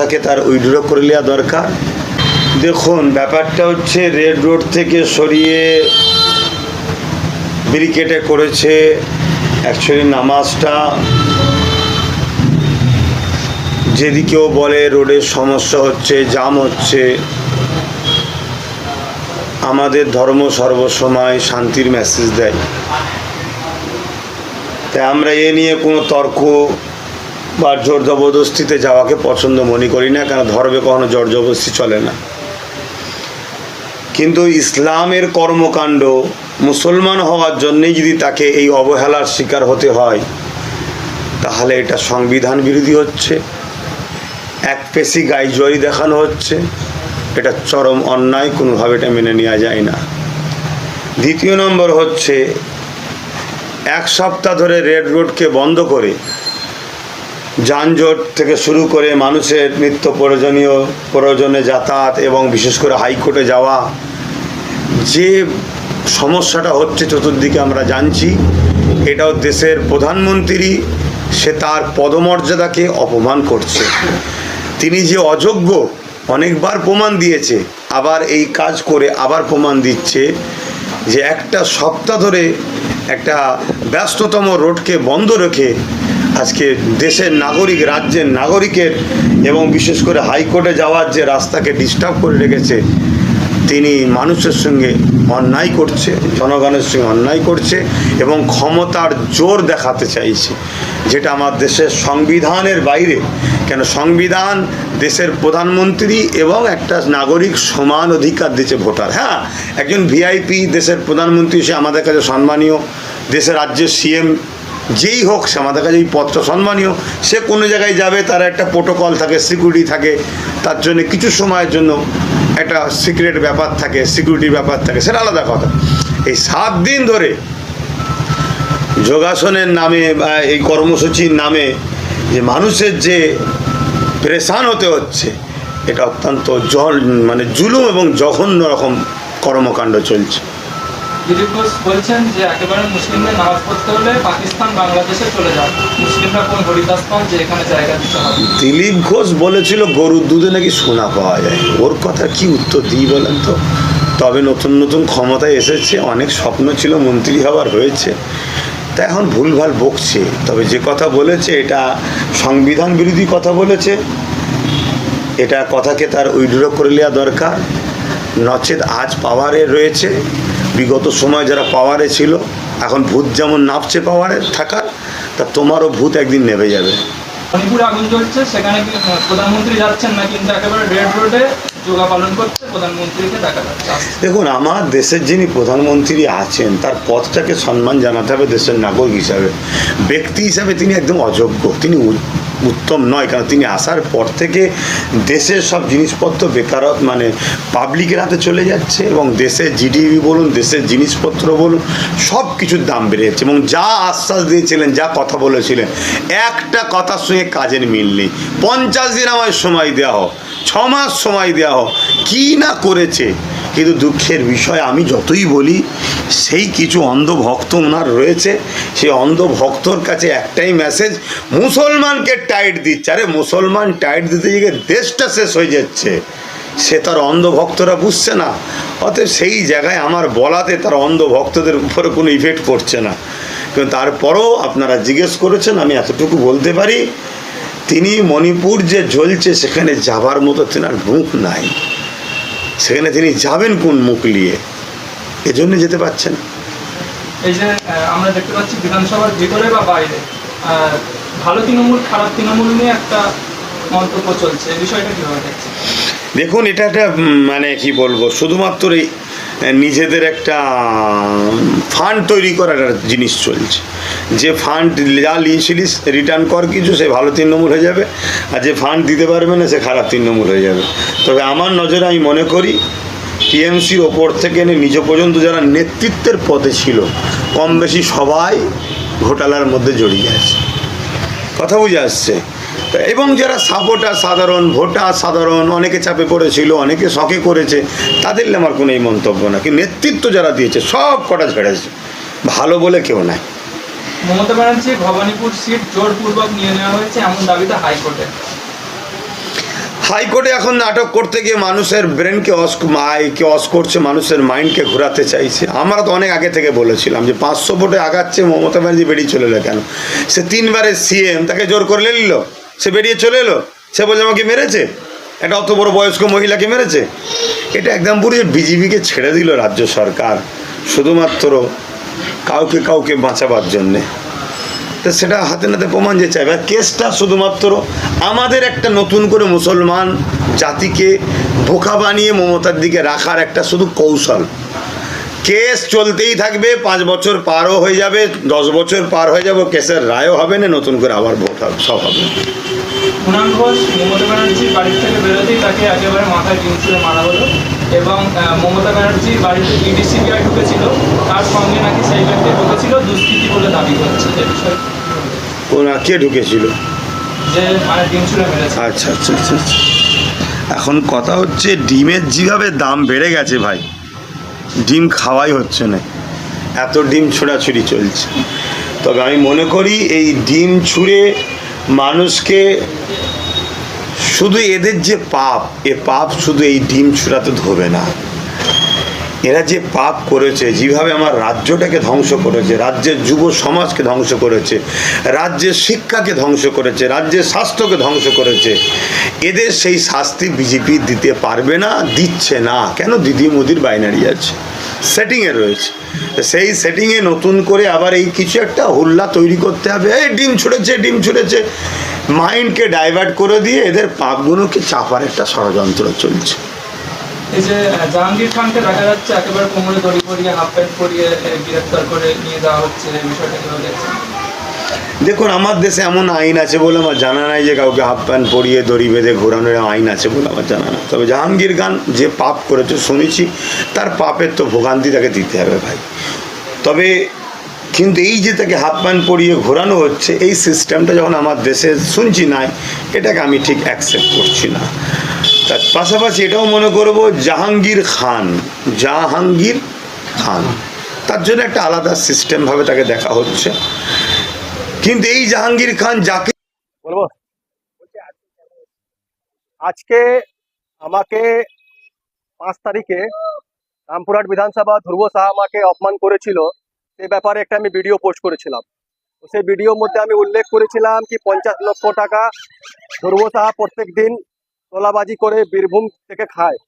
থাকে তার উইথড্র করে নেওয়া দরকার। দেখুন, ব্যাপারটা হচ্ছে রেড রোড থেকে সরিয়ে ব্যারিকেডে করেছে। অ্যাকচুয়ালি নামাজটা যেদিকেও বলে রোডের সমস্যা হচ্ছে, জাম হচ্ছে। আমাদের ধর্ম সর্বসময় শান্তির মেসেজ দেয়, তাই আমরা এ নিয়ে কোনো তর্ক বা জোর জবরদস্তিতে যাওয়াকে পছন্দ মনে করি না, কারণ ধর্মে কখনো জোর জবরদস্তি চলে না। কিন্তু ইসলামের কর্মকাণ্ড মুসলমান হওয়ার জন্যেই যদি তাকে এই অবহেলার শিকার হতে হয়, তাহলে এটা সংবিধান বিরোধী হচ্ছে, এক পেশি গাইজুয়ারি দেখানো হচ্ছে। এটা চরম অন্যায়, কোনোভাবে এটা মেনে নেওয়া যায় না। দ্বিতীয় নম্বর হচ্ছে, এক সপ্তাহ ধরে রেড রোডকে বন্ধ করে যানজট থেকে শুরু করে মানুষের নিত্য প্রয়োজনে যাতায়াত এবং বিশেষ করে হাইকোর্টে যাওয়া, যে সমস্যাটা হচ্ছে চতুর্দিকে আমরা জানছি। এটাও দেশের প্রধানমন্ত্রী, সে তার পদমর্যাদাকে অপমান করছে। তিনি যে অযোগ্য অনেকবার প্রমাণ দিয়েছে, আবার এই কাজ করে আবার প্রমাণ দিচ্ছে যে একটা সপ্তাহ ধরে একটা ব্যস্ততম রোডকে বন্ধ রেখে আজকে দেশের নাগরিক, রাজ্যের নাগরিকের এবং বিশেষ করে হাইকোর্টে যাওয়ার যে রাস্তাকে ডিস্টার্ব করে রেখেছে, তিনি মানুষের সঙ্গে অন্যায় করছে, জনগণের সঙ্গে অন্যায় করছে এবং ক্ষমতার জোর দেখাতে চাইছে, যেটা আমার দেশের সংবিধানের বাইরে। কেন সংবিধান দেশের প্রধানমন্ত্রী এবং একটা নাগরিক সমান অধিকার দিচ্ছে ভোটার। হ্যাঁ, একজন ভিআইপি দেশের প্রধানমন্ত্রী, সে আমাদের কাছে সম্মানীয়। দেশের রাজ্যের সিএম যেই হোক, সে আমাদের কাছে এই পদটা সম্মানীয়। সে কোনো জায়গায় যাবে, তার একটা প্রোটোকল থাকে, সিকিউরিটি থাকে, তার জন্য কিছু সময়ের জন্য একটা সিক্রেট ব্যাপার থাকে, সিকিউরিটির ব্যাপার থাকে, সেটা আলাদা কথা। এই 7 দিন ধরে যোগাসনের নামে বা এই কর্মসূচির নামে যে মানুষের যে পেরেশান হতে হচ্ছে, এটা অত্যন্ত জুলুম এবং জঘন্য রকম কর্মকাণ্ড চলছে। দিলীপ ঘোষ বলছেন যে একেবারে মুসলিমদের নামাজ পড়তে হলে পাকিস্তান, বাংলাদেশে চলে যান, মুসলিমরা কোন হরিদাস পান যে এখানে জায়গা দিতে হবে। দিলীপ ঘোষ বলেছিল গরুর দুধে নাকি সোনা পাওয়া যায়। ওর কথা কি উত্তর দিই বলেন তো? তবে নতুন নতুন ক্ষমতায় এসেছে, অনেক স্বপ্ন ছিল মন্ত্রী হওয়ার, হয়েছে, তা এখন ভুলভাল বকছে। তবে যে কথা বলেছে এটা সংবিধান বিরোধী কথা বলেছে, এটা কথাকে তার উইথড্র করে নেওয়া দরকার। নচেত আজ পাওয়ারে রয়েছে, বিগত সময় যারা পাওয়ারে ছিল, এখন ভূত যেমন নামছে পাওয়ারে থাকার, তা তোমারও ভূত একদিন নেমে যাবে। মণিপুরে আগুন জ্বলছে, সেখানে প্রধানমন্ত্রী যাচ্ছেন না, কিন্তু একেবারে রেড রোডে যোগা পালন করছে প্রধানমন্ত্রীকে দেখা যাচ্ছে। দেখুন, আমার দেশের যিনি প্রধানমন্ত্রী আছেন, তার পদটাকে সম্মান জানাতে হবে দেশের নাগরিক হিসাবে। ব্যক্তি হিসাবে তিনি একদম অযোগ্য, তিনি উত্তম নয়। কারণ তিনি আসার পর থেকে দেশের সব জিনিসপত্র বেকারত পাবলিকের হাতে চলে যাচ্ছে এবং দেশের জিডিপি বলুন, দেশের জিনিসপত্র বলুন, সব কিছুর দাম বেড়ে যাচ্ছে। এবং যা আশ্বাস দিয়েছিলেন, যা কথা বলেছিলেন, একটা কথার সঙ্গে কাজের মিল নেই। 50 দিন আমায় সময় দেওয়া হোক, 6 মাস সময় দেওয়া হোক, কী না করেছে। কিন্তু দুঃখের বিষয়, আমি যতই বলি, সেই কিছু অন্ধভক্ত ওনার রয়েছে। সেই অন্ধভক্তর কাছে একটাই মেসেজ, মুসলমানকে টাইট দিচ্ছে। আরে মুসলমান টাইট দিতে গিয়ে দেশটা শেষ হয়ে যাচ্ছে, সে তার অন্ধভক্তরা বুঝছে না। অতএব সেই জায়গায় আমার বলাতে তার অন্ধভক্তদের উপরে কোনো ইফেক্ট পড়ছে না। কিন্তু তারপরও আপনারা জিজ্ঞেস করেছেন, আমি এতটুকু বলতে পারি, তিনি মণিপুর যে জ্বলছে সেখানে যাবার মতো তেনার মুখ নাই। সেখানে তিনি যাবেন কোন মুখ নিয়ে? এজন্য যেতে পারছেন। এই যে আমরা দেখতে পাচ্ছি বিধানসভার ভিতরে বা বাইরে ভালো তৃণমূল, খারাপ তৃণমূল নিয়ে একটা মন্তব্য চলছে, এই বিষয়টা কীভাবে দেখছেন? দেখুন, এটা একটা কি বলবো, শুধুমাত্র এই নিজেদের একটা ফান্ড তৈরি করার একটা জিনিস চলছে। যে ফান্ড যা লিয়েছিলিস রিটার্ন কর কিছু, সে ভালো তৃণমূল হয়ে যাবে, আর যে ফান্ড দিতে পারবে না সে খারাপ তৃণমূল হয়ে যাবে। তবে আমার নজরে আমি মনে করি, টিএমসির ওপর থেকে নিজ পর্যন্ত যারা নেতৃত্বের পদে ছিল, কম বেশি সবাই ঘোটালার মধ্যে জড়িয়ে আছে। কথা বুঝে আসছে? এবং যারা সাপোর্টার, সাধারণ ভোটার, সাধারণ, অনেকে চাপে পড়েছিল, অনেকে শখে করেছে, তাদের আমার কোনো এই মন্তব্য না। কিন্তু নেতৃত্ব যারা দিয়েছে সব কটা ঝেড়েছে, ভালো বলে কেউ নাই। মমতা ব্যানার্জি ভবানীপুর সিট জোরপূর্বক নিয়ে নেওয়া হয়েছে এমন দাবিতে হাইকোর্টে। হাইকোর্টে এখন নাটক করতে গিয়ে মানুষের ব্রেনকে অস করছে, মানুষের মাইন্ডকে ঘোরাতে চাইছে। আমরা তো অনেক আগে থেকে বলেছিলাম যে 500 ভোটে আগাচ্ছে, মমতা ব্যানার্জি বেরিয়ে চলে এলো কেন? সে 3বারের সিএম, তাকে জোর করে নিল, সে বেরিয়ে চলে এলো, সে বলছে আমাকে মেরেছে, একটা অত বড় বয়স্ক মহিলাকে মেরেছে। এটা একদম পুরো বিজেপিকে ছেড়ে দিল রাজ্য সরকার শুধুমাত্র কাউকে বাঁচাবার জন্যে। তো সেটা হাতে নাতে প্রমাণ যে চাইবে। আর কেসটা শুধুমাত্র আমাদের একটা নতুন করে মুসলমান জাতিকে বোকা বানিয়ে মমতার দিকে রাখার একটা শুধু কৌশল। কেস চলতেই থাকবে, 5 বছর পারও হয়ে যাবে, 10 বছর পার হয়ে যাবে, কেসের রায়ও হবে না, নতুন করে আবার ভোট হবে, সব হবে। কুণাল ঘোষ মমতা ব্যানার্জির বাড়ির থেকে বেরোতেই তাকে একেবারে মাথায় ডিম ছুঁড়ে মারা হলো, এবং মমতা ব্যানার্জির বাড়িতে ইডি সিবিআই ঢুকেছিল, তার সঙ্গে নাকি সেই ব্যক্তি ঢুকেছিল দুষ্কৃতী বলে দাবি করছে। এ বিষয়ে কে ঢুকেছিল? যে মানে ডিম ছুঁড়ে মেরেছে। আচ্ছা আচ্ছা আচ্ছা আচ্ছা। এখন কথা হচ্ছে ডিমের যেভাবে দাম বেড়ে গেছে ভাই, ডিম খাওয়াই হচ্ছে না, এত ডিম ছোড়াছুড়ি চলছে। তবে আমি মনে করি এই ডিম ছুঁড়ে মানুষকে, শুধু এদের যে পাপ, এ পাপ শুধু এই ডিম ছুঁড়াতে ধোবে না। এরা যে পাপ করেছে, যেভাবে আমার রাজ্যটাকে ধ্বংস করেছে, রাজ্যের যুব সমাজকে ধ্বংস করেছে, রাজ্যের শিক্ষাকে ধ্বংস করেছে, রাজ্যের স্বাস্থ্যকে ধ্বংস করেছে, এদের সেই শাস্তি বিজেপি দিতে পারবে না, দিচ্ছে না। কেন? দিদি মোদির বাইনারি আছে, সেটিংয়ে রয়েছে। সেই সেটিংয়ে নতুন করে আবার এই কিছু একটা হুল্লা তৈরি করতে হবে, এই ডিম ছুঁড়েছে, মাইন্ডকে ডাইভার্ট করে দিয়ে এদের পাপগুলোকে চাপার একটা ষড়যন্ত্র চলছে। এই যে জাহাঙ্গীর খানকে দেখা যাচ্ছে একেবারে কোমরে দড়ি পরিয়ে, হাফ প্যান্ট পরিয়ে গ্রেফতার করে নিয়ে যাওয়া হচ্ছে, এই বিষয়টা কিভাবে দেখছেন? দেখুন, আমার দেশে এমন আইন আছে বলে আমার জানা নাই যে কাউকে হাফ প্যান্ট পরিয়ে দড়ি বেঁধে ঘোরানোর আইন আছে বলে আমার জানা না। তবে জাহাঙ্গীর খান যে পাপ করেছে শুনেছি, তার পাপের তো ভোগান্তি তাকে দিতে হবে ভাই। তবে কিন্তু এই যে তাকে হাফ প্যান্ট পরিয়ে ঘোরানো হচ্ছে, এই সিস্টেমটা যখন আমার দেশে শুনছি নাই, এটাকে আমি ঠিক অ্যাকসেপ্ট করছি না। তার পাশাপাশি এটাও মনে করব জাহাঙ্গীর খান, তার জন্য একটা আলাদা সিস্টেমভাবে তাকে দেখা হচ্ছে। কিন্তু এই জাহাঙ্গীর খান যাকে বলবো, আজকে আমাকে 5 তারিখে রামপুরহাট বিধানসভা ধ্রুব সাহা আমাকে অপমান করেছিল, সেই ব্যাপারে একটা আমি ভিডিও পোস্ট করেছিলাম। তো সেই ভিডিওর মধ্যে আমি উল্লেখ করেছিলাম কি 50 লক্ষ টাকা ধ্রুব সাহা প্রত্যেক দিন তোলাবাজি করে বীরভূম থেকে খায়।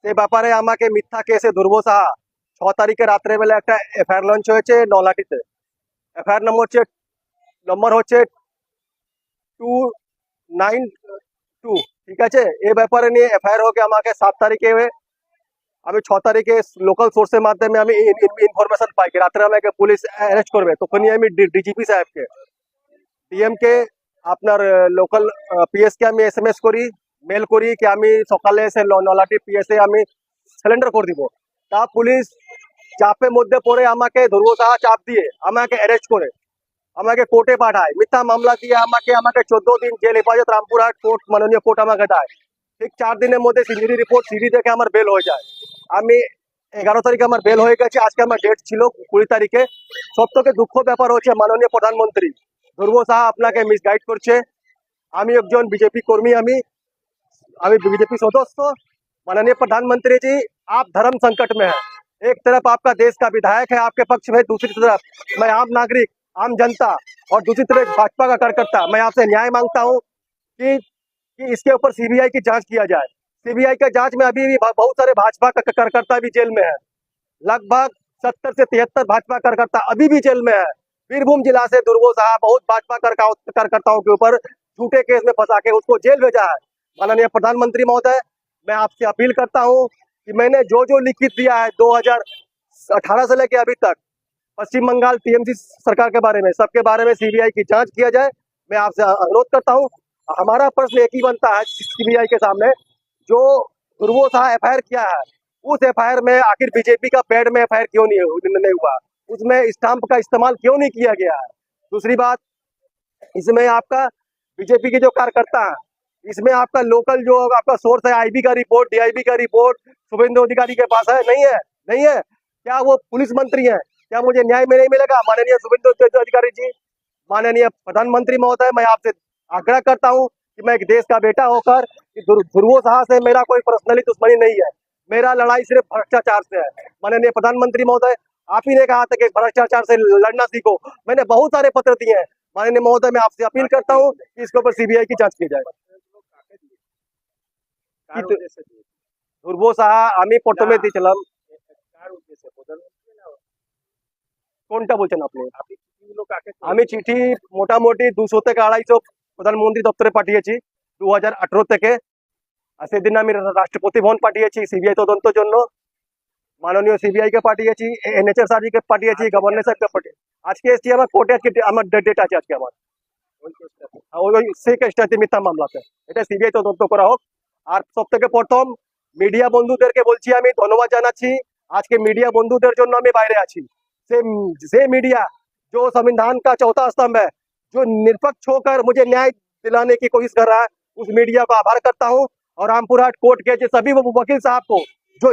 সেই ব্যাপারে আমাকে মিথ্যা কেসে ধ্রুব সাহা 6 তারিখে রাত্রেবেলা একটা এফআইআর লঞ্চ হয়েছে নলাটিতে। এফআইআর নম্বর হচ্ছে 292, ঠিক আছে। এই ব্যাপারে নিয়ে এফআইআর হোক আমাকে 7 তারিখে, আমি 6 তারিখে লোকাল সোর্সের মাধ্যমে আমি ইনফরমেশন পাই কি রাত্রে আমাকে পুলিশ অ্যারেস্ট করবে। তখনই আমি ডিজিপি সাহেবকে, ডিএম কে, আপনার লোকাল পিএস কে আমি এসএমএস করি, মেল করি কি আমি সকালে এসে নলাটি পিএসে আমি সিলিন্ডার করে দিব। তা পুলিশ চাপের মধ্যে পড়ে আমাকে ধ্রুব সাহা চাপ দিয়ে আমাকে অ্যারেস্ট করে আমাকে কোর্টে পাঠায়, মিথ্যা মামলা দিয়ে আমাকে 14 দিন জেল হেফাজত রামপুরহাট কোর্ট, মাননীয় কোর্ট আমাকে দেয়। ঠিক 4 দিনের মধ্যে সিডি রিপোর্ট সিডি দেখে আমার বেল হয়ে যায়। আমি 11 তারিখে আমার বেল হয়ে গেছে, আজকে আমার ডেট ছিল 20 তারিখে। সব থেকে দুঃখ ব্যাপার হচ্ছে মাননীয় প্রধানমন্ত্রী ধ্রুব সাহা আপনাকে মিসগাইড করছে। আমি একজন বিজেপি কর্মী, আমি बीजेपी सदस्य। माननीय प्रधानमंत्री जी, आप धर्म संकट में है। एक तरफ आपका देश का विधायक है आपके पक्ष में, दूसरी तरफ मैं आम नागरिक, आम जनता, और दूसरी तरफ भाजपा का कार्यकर्ता। मैं आपसे न्याय मांगता हूं कि इसके ऊपर सीबीआई की जांच किया जाए। सीबीआई का जांच में अभी भी बहुत सारे भाजपा का कार्यकर्ता भी जेल में है, लगभग 70 से 73 भाजपा कार्यकर्ता अभी भी जेल में है। बीरभूम जिला से ध्रुव साहब बहुत भाजपा कार्यकर्ताओं के ऊपर झूठे केस में फंसा के उसको जेल भेजा है। माननीय प्रधानमंत्री महोदय, मैं आपसे अपील करता हूं कि मैंने जो लिखित दिया है 2018 से लेकर अभी तक पश्चिम बंगाल टीएमसी सरकार के बारे में, सबके बारे में सीबीआई की जांच किया जाए। मैं आपसे अनुरोध करता हूं। हमारा प्रश्न एक ही बनता है सीबीआई के सामने, जो ध्रुव साहब एफआईआर किया है, उस एफआईआर में आखिर बीजेपी का पैड में एफआईआर क्यों नहीं हुआ, उसमें स्टाम्प का इस्तेमाल क्यों नहीं किया गया है। दूसरी बात, इसमें आपका बीजेपी के जो कार्यकर्ता है, इसमें आपका लोकल जो आपका सोर्स है, आईबी का रिपोर्ट, डीआईबी का रिपोर्ट शुभेंदु अधिकारी के पास है, नहीं है। क्या वो पुलिस मंत्री है? क्या मुझे न्याय में नहीं मिलेगा? माननीय शुभेंदु अधिकारी जी, माननीय प्रधानमंत्री महोदय, मैं आपसे आग्रह करता हूं कि मैं एक देश का बेटा होकर कि ध्रुवो साहा से मेरा कोई पर्सनली दुश्मनी नहीं है, मेरा लड़ाई सिर्फ भ्रष्टाचार से है। माननीय प्रधानमंत्री महोदय, आप ही ने कहा था कि भ्रष्टाचार से लड़ना सीखो। मैंने बहुत सारे पत्र दिए हैं। माननीय महोदय, मैं आपसे अपील करता हूँ कि इसके ऊपर सीबीआई की जांच की जाए। ধ্রুব সাহা আমি প্রথমে দিয়েছিলাম। কোনটা বলছেন আপনি? আমি চিঠি মোটামুটি 200 থেকে 250 প্রধানমন্ত্রী দপ্তরে পাঠিয়েছি 2018 থেকে। আর সেদিন আমি রাষ্ট্রপতি ভবন পাঠিয়েছি সিবিআই তদন্তের জন্য, মাননীয় সিবিআই কে পাঠিয়েছি, এনএচআর সাহেবকে পাঠিয়েছি, গভর্নর সাহেবকে পাঠিয়েছি। আজকে এসছি আমার কোর্টে, আজকে আমার ডেট আছে আজকে আমার ওই সেই কেসটাতে মিথ্যা মামলাতে। এটা সিবিআই তদন্ত করা হোক। আর সব থেকে প্রথম মিডিয়া বন্ধুদেরকে বলছি, আমি ধন্যবাদ জানাচ্ছি। আজকে মিডিয়া বন্ধুদের জন্য আমি বাইরে আছি। से मीडिया जो संविधान का चौथा स्तंभ है, जो निष्पक्ष होकर मुझे न्याय दिलाने की कोशिश कर रहा है, उस मीडिया को आभार करता हूं। और रामपुरहाट कोर्ट के सभी वकील साहब को जो